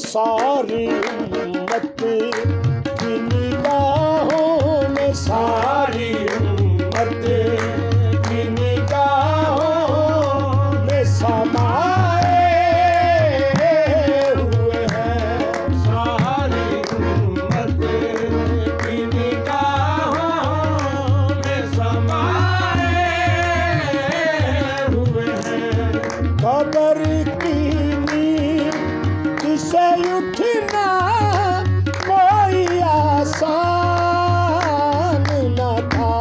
सारी उम्मत की निगाहों में, सारी उम्मत की निगाहों में समाए हुए हैं। सारी उम्मत की निगाहों में समाए हुए हैं। कब्र की से उठना कोई आसान न था।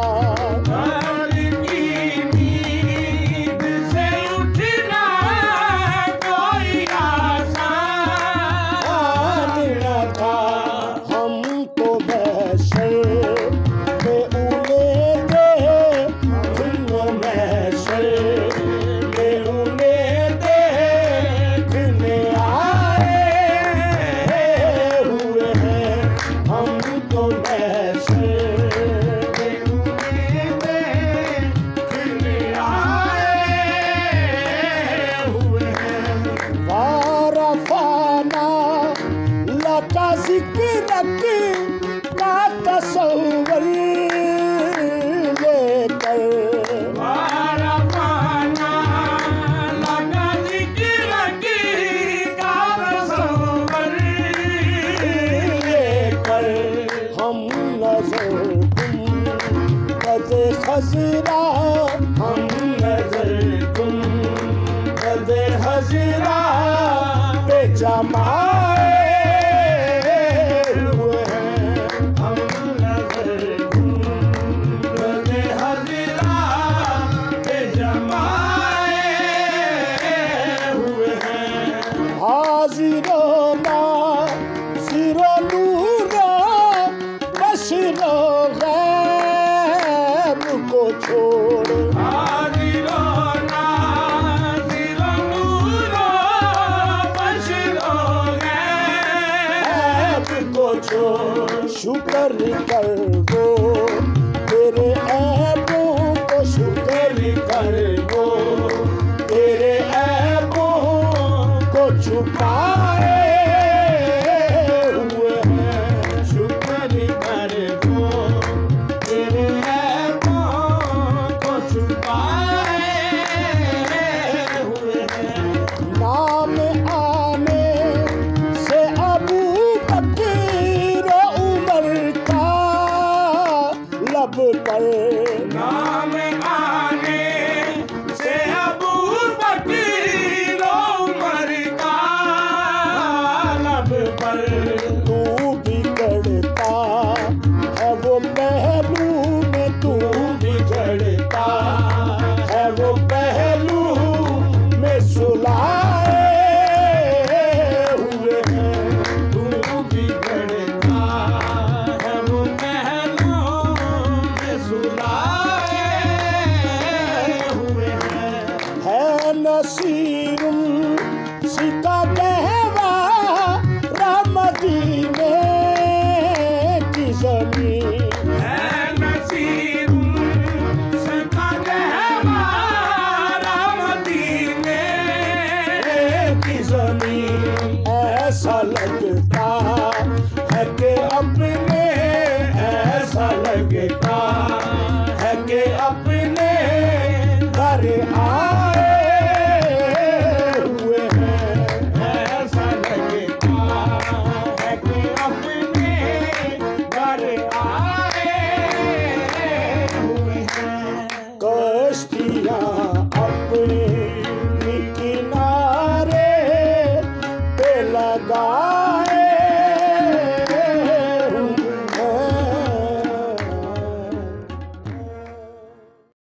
कब्र की नींद से उठना कोई आसान न था। हम तो महशर में उन्हें देखने, महशर में उन्हें देखने का तस्वर लेकर, वारफाना लगा जिक्र का तस्वर लेकर। हम नजर गुंबद खजरा, हम नजर गुंबद खजरा पे जमाए शुक्र कर वो तेरे ऐबों को, शुक्र कर वो तेरे ऐबों को छुपाए हुए हैं। शुक्र कर वो तेरे ऐबों को छुपाए हुए हैं। नसीरुम सीता कहवा मदीने की ज़मीन है नसीरुम सीता कहवा मदीने की ज़मीन ऐसा लगे